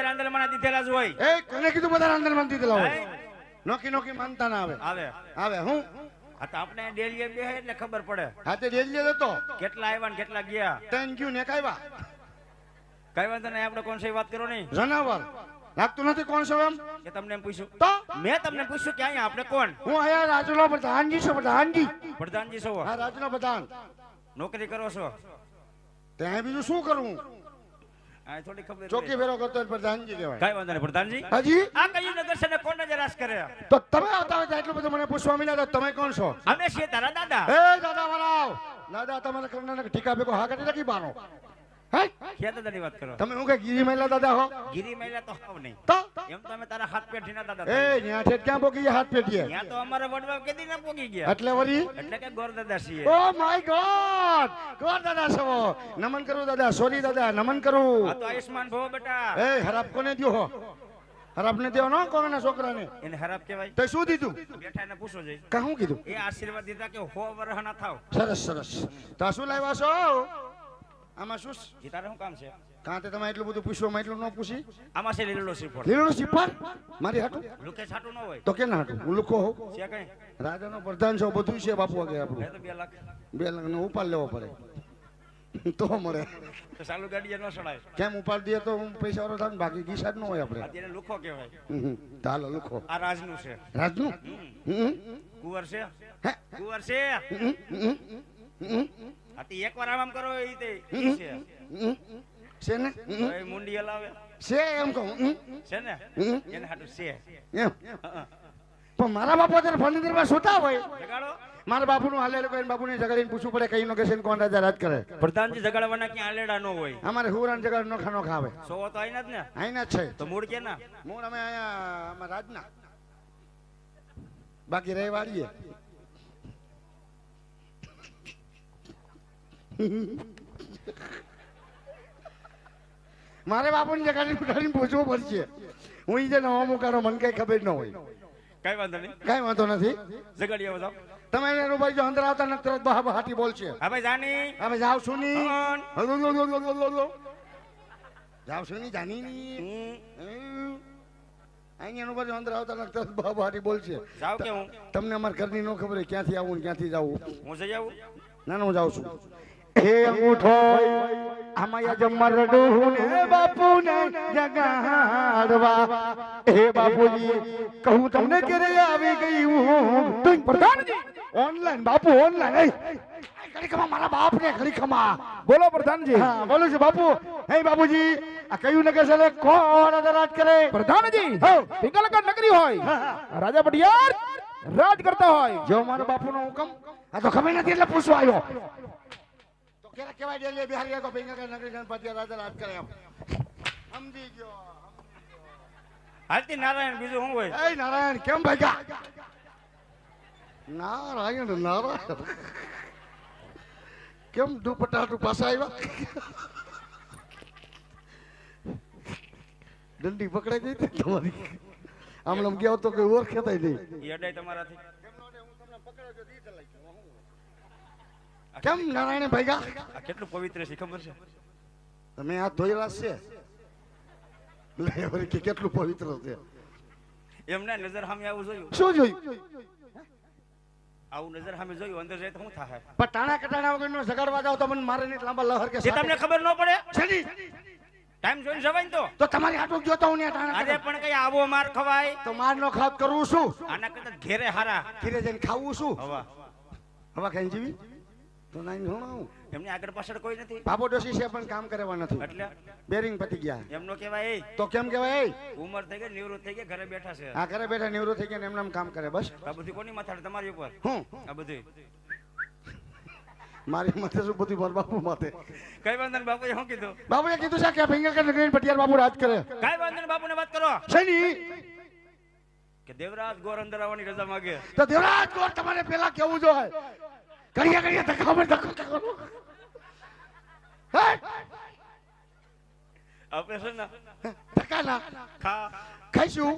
રાંદલમાં દીધેલા જ હોય. એ કોને કીધું બધા રાંદલમાં દીધેલા હોય? નોકી નોકી માનતા ના આવે. આવે આવે હું આ તો આપણે ડેલીએ બે એટલે ખબર પડે. હા તે ડેલી હતો કેટલા આવ્યા ને કેટલા ગયા. થેન્ક યુ ને કાયવા કઈ વાંધો નહીં, આપણે કોણ છે વાત કરો નહીં. જનાવર લાગતું નથી કોણ છો એમ કે તમને એમ પૂછ્યું તો મેં તમને પૂછ્યું કે અહીંયા આપણે કોણ. હું આયા રાજુનો પ્રધાનજી છું. પ્રધાનજી પ્રધાનજી છો. હા રાજુનો પ્રધાન. નોકરી કરો છો. ત્યાં બીજું શું કરું? આ થોડી ખબર ચોકી ફેરો કરતો હોય પ્રધાનજી કહેવાય. કઈ વાંધો નહીં પ્રધાનજી. હાજી આ કયું નગર છે ને કોણ નજરાશ કરે? તો તમે આવતા હોય એટલું બધું મને પૂછવા મીના તમે કોણ છો? અમે છીએ તારા દાદા. એ દાદા વરાવ દાદા તમારા કરનાર ઠીકા ભેગો હા કરી નાખી બાનો. હે ક્યાં દાદાની વાત કરો? તમે હું કે ગીરી મહિલા દાદા હો? ગીરી મહિલા તો હાવ નહીં. તો એમ તો અમે તારા હાથ પેઠીના દાદા. એ ન્યા ઠેઠ ક્યાં પોકી ગયા હાથ પેટીએ? ત્યાં તો અમારા વડવા કેદી ના પોગી ગયા. એટલે વરી એટલે કે ગોર દાદા છીએ. ઓ માય ગોડ ગોર દાદા છો. નમન કરું દાદા. સોરી દાદા નમન કરું. આ તો આયુષ્માન ભવ બેટા. એ હરાપ કોને દ્યો હો? હરાપ ને દ્યો નો કોના છોકરાને? એને ખરાબ કહેવાય. તે શું દીધું? બેઠા એને પૂછો જઈ. કહું કીધું? એ આશીર્વાદ દીધા કે હો વરહ ના થાવ. સરસ સરસ. તો શું લાવ્યા છો આમાં? શું ઈ તારે શું કામ છે? કાં તે તમે એટલું બધું પૂછવામાં એટલું ન પૂછી? આમાં છે લીલો શ્રીફળ. લીલું શ્રીફળ મારી હાટું? લુકે છાટું ન હોય તો કે ના હાટું? હું લુખો હોઉં? છે કઈ? રાજાનો પ્રધાન છો બધું છે બાપુ આગળ એ આપણું. તો 2 લાખ. 2 લાખ નો ઉપાડ લેવો પડે તો મળે. તો ચાલુ ગાડીએ ન સડાય. કેમ ઉપાડ દઈએ તો હું પૈસા વાળો થાય ને બાકી ગીસા જ ન હોય આપણે. અત્યારે લુખો કહેવાય. ચાલો લુખો. આ રાજનું છે. રાજનું કુંવર છે. હે કુંવર છે. આતી એકવાર આમ કરો ઈ તે ઈ છે. છે ને એ મુંડી હલાવે છે એમ કહું છે ને એને હાટું છે એમ. પણ મારા બાપુ અત્યારે ફર્નિચરમાં સુતા હોય. જગાડો. મારા બાપુનું હાલે લોકો બાપુને જગાડીને પૂછવું પડે કઈ નો કે કોણ રાજા રાજ કરે. પ્રધાનજી જગાડવાના ક્યાં આલેડા ન હોય. અમારે હુરાન જગાડ નો ખાનો ખાવે. સો તો આઈના જ ને. આઈના જ છે. તો મૂળ કે ના મૂળ અમે અહીંયા અમારા રાજના બાકી રહી વાળીએ. મારે બાપુની જગાડીને પૂછવું પડશે. હું ઈ જે નવો મુકાનો મને કઈ ખબર ન હોય. કઈ વાંધો નહીં. કઈ વાંધો નથી. જગાડી આવો જાવ. તમે અહીંયા રૂપાઈ જો અંદર આવતા ન તરત બહા બહાટી બોલશે. હા ભાઈ જાની. અમે જાવ છું ની કોણ? જાવ છું ની જાની ની અહીંયા રૂપાઈ અંદર આવતા ન તરત બહા બહાટી બોલશે. જાવ કે હું તમને અમારા ઘરની ન ખબર હોય ક્યાંથી આવું ને ક્યાંથી જવું. હું જઈ આવું. ના હું જાઉં છું. હે અંગૂઠો આમાં જમર ડોહું ને બાપુને જગાડવા. હે બાપુજી કહું તમને ક્યારે આવી ગઈ હું તું પ્રધાનજી ઓનલાઈન બાપુ ઓનલાઈન. ઘડી ખમા મારા બાપ ને ઘડી ખમા. બોલો પ્રધાનજી. હા બોલું છું બાપુ. હે બાપુજી આ કયું નગર છે કોણ રાજ કરે? પ્રધાનજી પિંગલગઢ નગરી હોય રાજા પડિયાર રાજ કરતા હોય. જો મારા બાપુનો હુકમ આ તો ખબર નથી એટલે પૂછવા આવ્યો. તો કેરા કેવાય ડેલી બિહારી કો પિંગલગઢ નગરી ગણપતિ રાજા રાજ કરે એમ. સમજી ગયો. હાલતી નારાયણ બીજું શું હોય? એ નારાયણ કેમ ભાગ્યા? નારાયણ નારાયણ કેમ દુપટ્ટા પાછા આવ્યા? દંડી પકડાઈ ગઈ હતી તમારી. આમ ગયા તો કઈ ઓળખેતા નહીં. ઈ અડાય તમારાથી. કેમ નારાયણ ભાગ્યા? આ કેટલું પવિત્ર છે ખબર છે? તમે આ ધોયેલા છે લે વળી કે કેટલું પવિત્ર છે. એમને નજર સામે આવું જોયું. શું જોયું? આવું નજર સામે જોયું અંદર જાય તો શું થાય? પણ ટાણા કટાણા વગરનો જગાડવા જાવ તો મને મારે નહીં લાંબા લહર કે જે તમને ખબર ન પડે છેડી ટાઈમ જોઈને જવાય ને તો તમારી હાટું જોતો હું ને ટાણા અરે પણ કઈ આવો માર ખવાય તો માર નો ખાત કરવું શું? આના કરતા ઘેરે હારા ઘીરે જઈને ખાવું શું? હવા હવા ખાઈને જીવી તો નાઈ ભણાવું. એમની આગળ પાછળ કોઈ નથી. બાપો ડોસી છે પણ કામ કરવા નથી. એટલે બેરિંગ પતી ગયા. એમનો કહેવાય એ તો કેમ કહેવાય? ઉંમર થઈ ગઈ નિવૃત્ત થઈ ગયા ઘરે બેઠા છે. આ ઘરે બેઠા નિવૃત્ત થઈ ગયા ને એમને કામ કરે બસ. આ બધી કોની માથાડે? તમારી ઉપર. હું આ બધી મારી માથે શું બધું મારા બાપુ માથે. કઈ વાંધો નહીં. બાપુએ શું કીધું? બાપુએ કીધું છે કે પિંગલગઢ નગરી પટિયાર બાપુ રાજ કરે. કઈ વાંધો નહીં. બાપુને વાત કરો છે ની કે દેવરાજ ગોર અંદર આવવાની રજા માંગે. તો દેવરાજ ગોર તમારે પેલા કેવું જોઈએ? ઘડિયા ઘડિયા ધક્કા પર ધક્કો કરો. આપણે છે ને ધક્કા ના ખા ખાઈશું.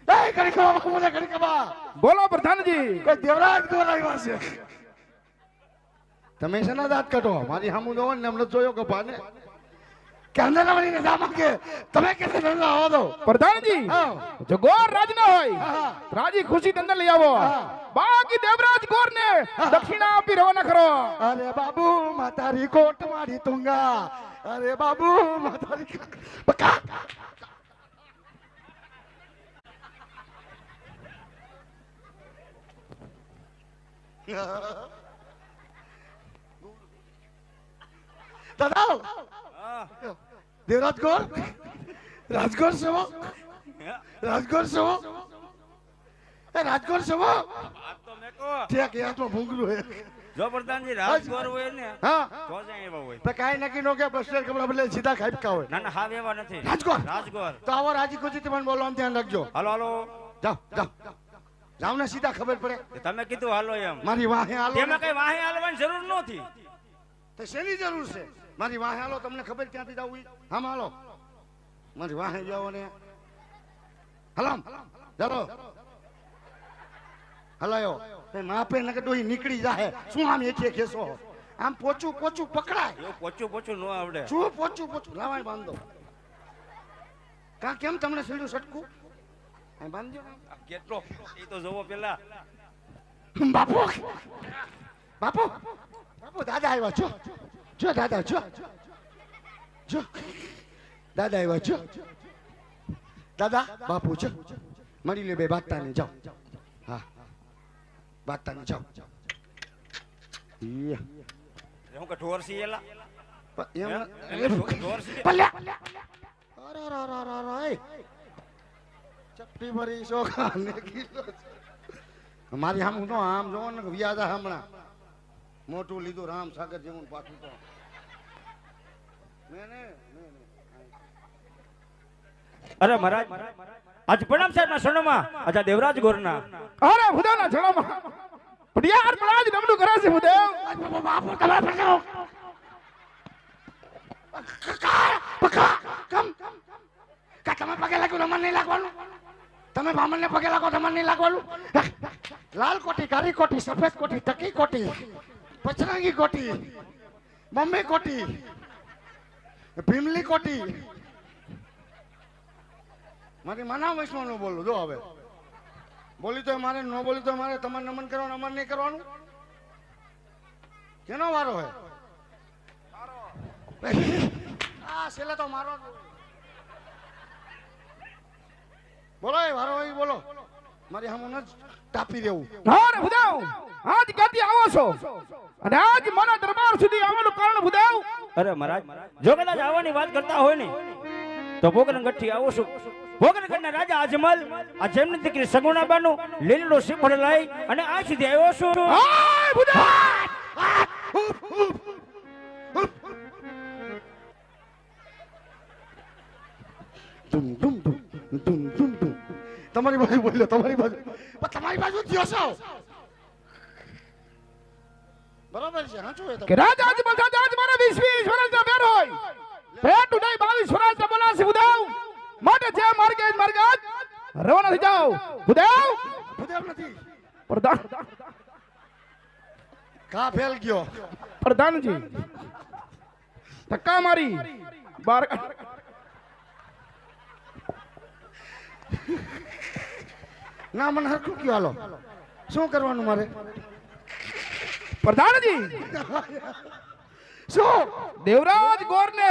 એ ઘડી ખવા બાપુ ને ઘડી ખવા. બોલો પ્રધાનજી. કોઈ દેવરાજ ગોર આવ્યા છે. તમે શેના દાંત કાઢો મારી સામું જોવો ને એમને જોયો કે ભાને કે અંદર આવવાની જામા કે તમે કે ધંધો આવો દો પ્રધાનજી હા જો ગોર રાજ ના હોય હા રાજી ખુશી અંદર લઈ આવો હા. બાકી દેવરાજ ગોર ને દક્ષિણા આપી રવાના કરો અરે બાબુ માતારી કોટ મારી તુંગા અરે બાબુ માતારી પકા દાદા હા. દેવરાજ ગોર રાજગોર સેવો હા. રાજગોર સેવો એ રાજગોર સેવો આ તો મેકો ઠેક યાર તો ભૂંગરું હે જો પ્રધાનજી રાજગોર હોય ને હા તો જ એવા હોય. તો કાઈ નક્કી નો કે બસ સ્ટેન્ડ કપડા બદલે સીધા ખાઈપકા હોય ના ના હાવ એવા નથી. રાજગોર રાજગોર. તો આવો રાજી ખુશી તમને બોલવાનું ધ્યાન રાખજો હાલો હાલો. જાઓ જાઓ જાઓ ને સીધા ખબર પડે તમે કીધું હાલો એમ. મારી વાહે હાલો તેમાં કઈ વાહે હાલવાની જરૂર નહોતી. તો શેની જરૂર છે મારી વાહે હાલો તમને ખબર ક્યાંથી જાવું આમ હાલો મારી વાહે જાઓ ને હલામ ચાલો હલાયો તે માપે નકે ડોહી નીકળી જાહે શું આમ એઠે ખેસો આમ પોચું પોચું પકડાય એવું પોચું પોચું ન આવડે. શું પોચું પોચું લાવાય બાંધો કા કેમ તમને સીડું સટકું આ બાંધજો આ કેટલો એ તો જોવો પેલા. બાપુ બાપુ બાપુ દાદા આવ્યા છો જો દાદા જો જો દાદા આવ્યા છો દાદા બાપુ છો મળી લે બે બાગતા ને જાઓ હા બાગતા ને જાઓ હું કે ઢોર સી એલા. ઢોર સી. ચપટી ભરી શોખા ને કિલો મારી આમ તો આમ જોવો ને વ્યાજા હમણાં મોટું લીધું રામ સાગર જેવું પાછું તો અરે મહારાજ આજ પ્રણામ સાહેબ ના શરણમાં આજા દેવરાજ ગોરના. અરે ભુદેવના જળમાં પડિયાર પ્રણાજ નમનું કરે છે ભુદેવ બાપુ તમારે પકડો કા તમે પગે લાગ્યું તમારે નહીં લાગવાનું તમે બ્રાહ્મણ ને પગે લાગો તમારે નહીં લાગવાનું લાલ કોટી કાળી કોટી સફેદ કોટી ટકી કોટી પચરંગી કોટી બોમ્બે કોટી ભીમલી કોટી મારી માના વૈષ્ણવ બોલું જો હવે બોલી તો મારે ન બોલી તો મારે તમારે નમન કરવાનું અમારે નહીં કરવાનું કેનો વારો હે આ છેલ્લે તો મારો બોલો એ વારો એ બોલો મારી હમ ન તાપી રહેવું અરે ભુદેવ આજ ક્યાંથી આવો છો અને આજ મારા દરબાર સુધી આવવાનું કારણ ભુદેવ અરે મહારાજ જો કદાચ આવવાની વાત કરતા હોય ને તો ભોગનગઢ થી આવો છું. ભોગનગઢના રાજા અજમલ આ જેમની દીકરી સગુણાબાનું લીલડો શ્રીફળ લઈ અને આ સુધી આવ્યો છું. હાય ભુદેવ ધૂમ ધૂમ ધૂમ ધૂમ ધૂમ ધૂમ તમારી બાજુ બોલ્યો તમારી બાજુ પણ તમારી બાજુ થયો છો બરાબર છે હા શું કે રાજા અજમલ રાજા આજ મારા 20 વર્ષનો બેર હોય પેટ ઉડાઈ 22 વર્ષનો બોલાશે ભુદેવ માટે જે માર્ગે રવાના થઈ જાઓ ભુદેવ ભૂદેવ નથી પ્રધાન કા ફેલ ગયો પ્રધાનજી ધક્કા મારી બાર ના મને હરખું કયો હાલો શું કરવાનું મારે પ્રધાનજી શું દેવરાજ ગોરને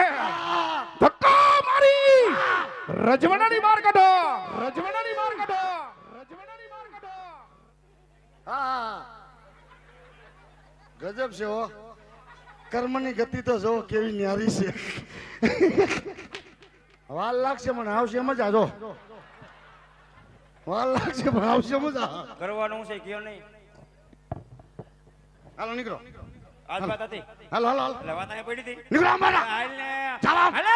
ધક્કા મારી રજવાડાની માર કાઢો રજવાડાની માર કાઢો રજવાડાની માર કાઢો હા ગજબ છે હો કર્મની ગતિ તો જો કેવી ન્યારી છે વાલ લાગશે મને આવશે મજા જો વાલ લાગશે પણ આવશે મજા કરવાનું છે કયો નહીં. હાલો નીકળો આજ વાત હતી હાલો હાલો હાલો એટલે વાત અહીંયા પડી હતી. નીકળો અમારા હાલ ને ચાલો હાલે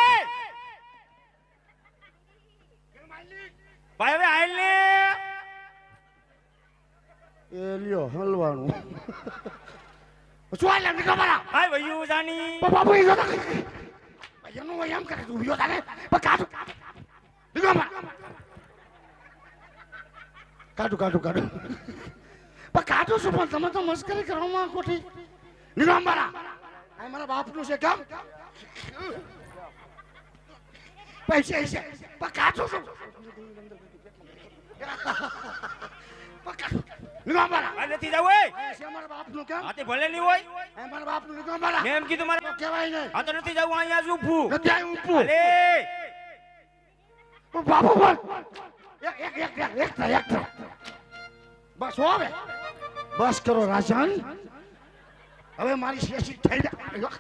ભાઈ હવે હાલ ને એ લ્યો હલવાનું શું હાલે નીકળો મારા હાય વયું જાની બાબુ એ જોતા એનું હોય એમ કરે તું વિયો તારે પણ કાઢું નીકળો મારા કાઢું કાઢું કાઢું પણ કાઢું છું પણ તમે તો મસ્કરી કરવામાં ખોટી નિગમબારા આ મારા બાપનું છે કામ પૈસે છે પકાચું છું નિગમબારા આ નથી જવું હોય છે મારા બાપનું કામ આ તે ભલે નહીં હોય આ મારા બાપનું નિગમબારા મેં એમ કીધું મારે કહેવાય નહીં આ તો નથી જવું અહીંયા જ ઊભું નથી આવી ઊભું અલે બાપુ બોલ એક બસ હવે બસ કરો રાજન હવે મારી શેષી થઈ જાય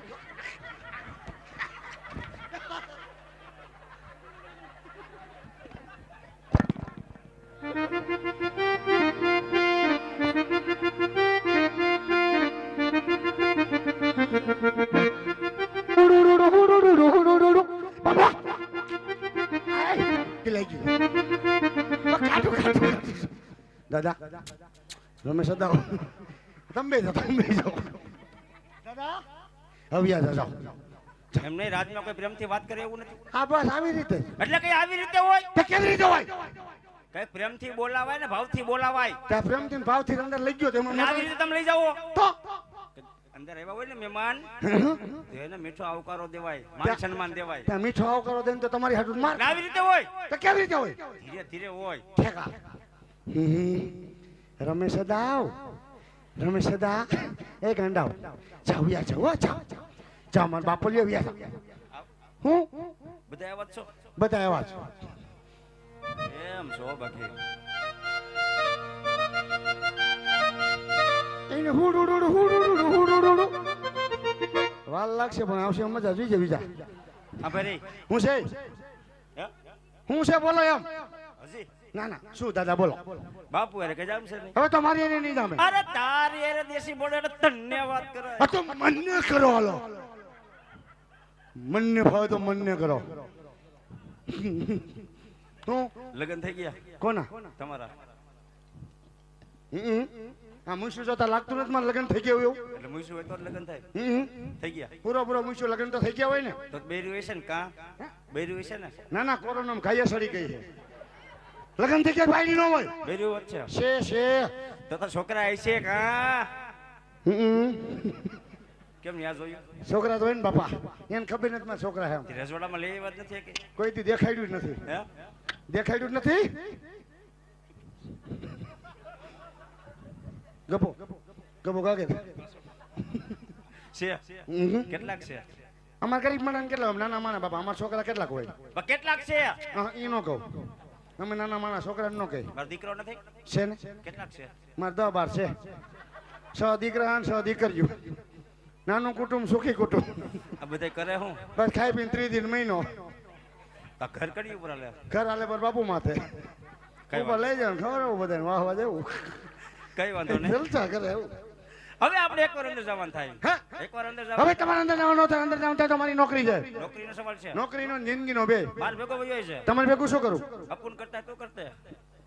દાદા રમેશ દાદા તમે જાઓ દાદા હવે દાદા એમ નહીં રાજમાં કોઈ પ્રેમથી વાત કરે એવું નથી હા બસ આવી રીતે એટલે કઈ આવી રીતે હોય તે કેવી રીતે હોય કઈ પ્રેમથી બોલાવાય ને ભાવથી બોલાવાય ત્યાં પ્રેમથી ને ભાવથી અંદર લઈ ગયો તેમાં અને આવી રીતે તમે લઈ જાઓ તો અંદર આવ્યા હોય ને મહેમાન તો એને મીઠો આવકારો દેવાય માન સન્માન દેવાય ત્યાં મીઠો આવકારો દે તો તમારી હાટું માર અને આવી રીતે હોય તો કેવી રીતે હોય ધીરે ધીરે હોય ઠેકા રમેશ દાવ રમેશ દા એ ગાંડાવ જાવ યા જાવ જાવ મારા બાપો લ્યો યા હું બધા આવ્યા જ છો બધા આવ્યા છો એમ છો બાકી એને હુડુડુડુ વાલ લાગશે પણ આવશે મજા જોઈ જવી જા હા ભાઈ હું છે હે? હું છે બોલો એમ હજી ના ના શું દાદા બોલો બાપુ અરે કે જામ છે નહીં હવે તો મારી એને નહીં જામે અરે તારી અરે દેશી બોલે એટલે ધન્યવાદ કરે આ તો મન્ય કરો હાલો મન્ય ભાવ તો મન્ય કરો હું લગન થઈ ગયા કોના તમારા આ મુશ્યુ જોતા લાગતું નથી મારે લગ્ન થઈ ગયું એવું એટલે મૂઈશું હોય તો જ લગન થાય થઈ ગયા પૂરો મુશ્યુ લગ્ન તો થઈ ગયા હોય ને તો બેર્યું હશે ને કા બેર્યું હશે ને ના ના કોરોના ખાઈએ સડી ગઈ છે લગ્ન થઈ ગયા ભાઈ નો હોય બેર્યું જ છે છે તો તો છોકરા હશે કા કેમ ન્યા જોયું છોકરા તો હોય ને બાપા એને ખબર નથી મારા છોકરા હે તે રજવાડામાં લઈ વાત નથી કે કોઈ દી દેખાડ્યું જ નથી હે દેખાડ્યું જ નથી ગપો ગપો કાગે છે કેટલાક છે અમાર ગરીબ માણસ કેટલા નાના માણા બાપા અમારા છોકરા કેટલાક હોય પણ કેટલાક છે એ નો કહું અમે નાના માણા છોકરા નો કહી મારો દીકરો નથી છે ને કેટલાક છે મારે 10 12 છે 6 દીકરા અને 6 દીકરીઓ નાનું કુટુંબ સુખી કુટુંબ આ બધા કરે હું બસ ખાઈ પીને 3 દિન મહિનો આ ઘર કડી ઉપર લે ઘર આલે પર બાપુ માથે કઈ ઉપર લઈ જાવ ખબર બધાને વાહવા દેવું કઈ વાંધો નહીં જલસા કરે એવું હવે આપણે એકવાર અંદર જવાનું થાય હે? એકવાર અંદર હવે જવાનું તમારે અંદર જવાનું થાય અંદર જવાનું થાય તો મારી નોકરી છે નોકરીનો સવાલ છે નોકરીનો ને જિંદગીનો બે માર ભેગો વયો છે તમારે ભેગું શું કરું અપૂન કરતા તું કરતે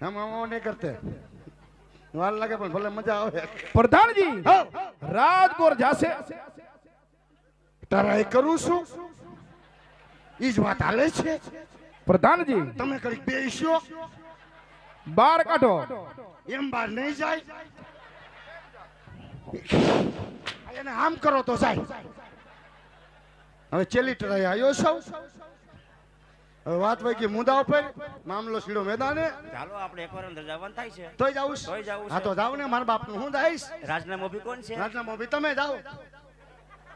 હમ નહીં કરતે વાર લાગે પણ ભલે મજા આવે પ્રધાનજી હો રાજગોર જાશે તારા એ કરું છું ઈ જ વાત હાલે છે પ્રધાનજી તમે કડીક બેસ્યો બાર કાઢો એમ બહાર નહીં જાય એને આમ કરો તો જાય હવે ચેલી ટરાઈ આવ્યો છો હવે વાત હોય કે મુદ્દા ઉપર મામલો સીડો મેદાને ચાલો આપણે એકવાર અંદર જવાનું થાય છે તોય જાઉં તોય જાવું હા છે તો જાવ ને મારા બાપનું હું જઈશ રાજરામ ઉભી કોણ છે રાતના મોભી તમે જાઓ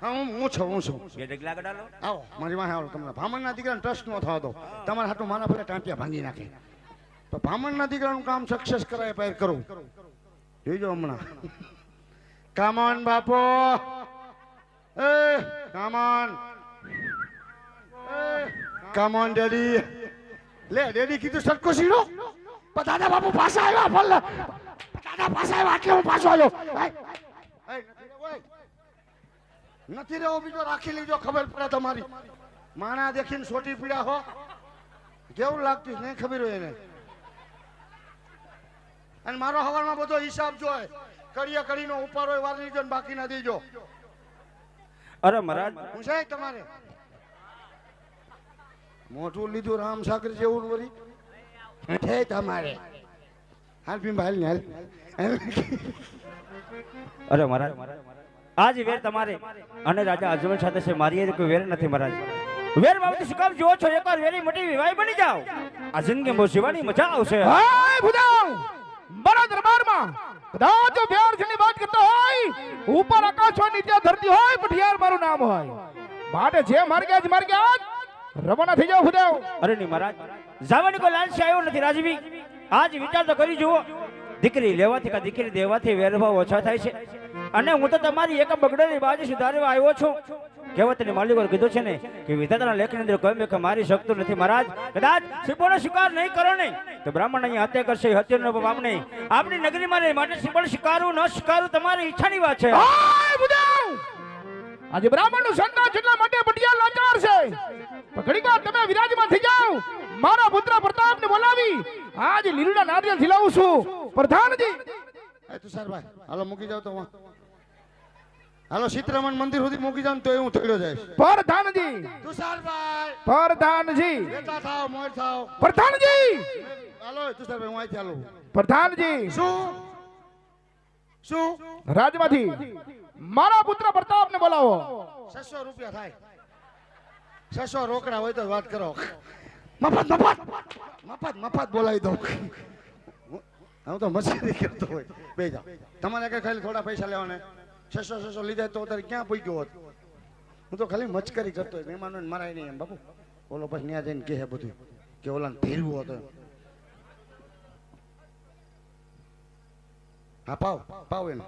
હા હું છું બે ડગલા ગડાલો આવો મારી વાહે આવો તમને ભામણના દીકરાને ટ્રસ્ટ નો થવા દો તમારા હાટું મારા ભલે ટાંટિયા ભાંગી નાખે તો ભામણના દીકરાનું કામ સક્સેસ કરાય પાર કરું જોઈજો હમણાં કામોન બાપો એ કામોન કામોન ડેડી લે ડેડી કીધું સરકો સીડો પણ દાદા બાપુ પાછા આવ્યા ભલે દાદા પાછા આવ્યા એટલે હું પાછો આવ્યો નથી રહેવો બીજો રાખી લીજો ખબર પડે તમારી માણા દેખીને છોટી પીડા હો કેવું લાગતું નહીં ખબર હોય એને અને મારો હવારમાં બધો હિસાબ જોય કડીએ કડીનો ઉપર હોય વાર લીધો ને બાકી ના દીજો અરે મહારાજ હું છે તમારે મોટું લીધું રામ સાગર જેવું વળી છે તમારે હાલ પી હાલ ને હાલ અરે મહારાજ આજ વેર તમારે અને રાજા અજમલ સાથે છે, મારી હારે કોઈ વેર નથી મહારાજ. વેર બાબતે શું કામ જોવો છો? એકવાર વેરી મોટી વિવાહ બની જાઓ, આ જિંદગી બહુ જીવાની મજા આવશે. હાય ભુજાઉ મારા દરબારમાં કદાચ જો વેર જેની વાત કરતો હોય, ઉપર આકાશ હોય નીચે ધરતી હોય, પઠિયાર મારું નામ હોય, માટે જે માર્ગે જ રવાના થઈ જાઓ ભુજાઉ. અરે નહીં મહારાજ, જવાની કોઈ લાલચ આવ્યો નથી રાજવી. આજ વિચાર તો કરી જુઓ, દીકરી લેવાથી કે દીકરી દેવાથી વેરભાવ ઓછા થાય છે. અને હું તો તમારી એક બગડેલી બાજુ સુધારવા આવ્યો છું. કહેવતની માલિકો કીધું છે ને કે વિધાતાના લેખની અંદર કોઈ મેં મારી શકતું નથી મહારાજ. કદાચ સિંહોનો શિકાર નહીં કરો ને તો બ્રાહ્મણ અહીંયા હત્યા કરશે, હત્યાનો પાપ નહીં. આપણી નગરીમાં નહીં, માટે સિંહણ શિકારું ન શિકારું તમારી ઈચ્છાની વાત છે. હાય ભુજાઉ આજે બ્રાહ્મણનું સંતાન જેટલા માટે પટિયા લાચાર છે, ઘડીવાર તમે વિરાજમાન થઈ જાઓ. મારા પુત્ર પ્રતાપને બોલાવી આજ લીલુડા નારિયેળ ખીલાવું છું. પ્રધાનજી એ તુષારભાઈ હાલો મૂકી જાવ તો વાં. હાલો સીતરામન મંદિર સુધી મૂકી જાવ તો હું થયો જઈશ. પ્રધાનજી તુષારભાઈ પ્રધાનજી બેટા થાવ, મોર થાવ. પ્રધાનજી હાલો તુષારભાઈ હું અહીંથી હાલું. પ્રધાનજી શું શું રાજમાંથી મારા પુત્ર પ્રતાપને બોલાવો. 600 રૂપિયા થાય. 600 રોકડા હોય તો વાત કરો. મફત મફત મફત મફત બોલાવી દઉં. હું તો મસ્તી કરતો હોય. બે જાઓ તમારે કઈ ખાલી થોડા પૈસા લેવાને. 600 લીધા તો અત્યારે ક્યાં પૂગ્યો હોત. હું તો ખાલી મચકરી કરતો હોય. મહેમાનો મરાય નહીં એમ બાપુ. ઓલો પછી ત્યાં જઈને કહે બધું કે ઓલા ધીરવું હતો. હા પાવ પાવ એને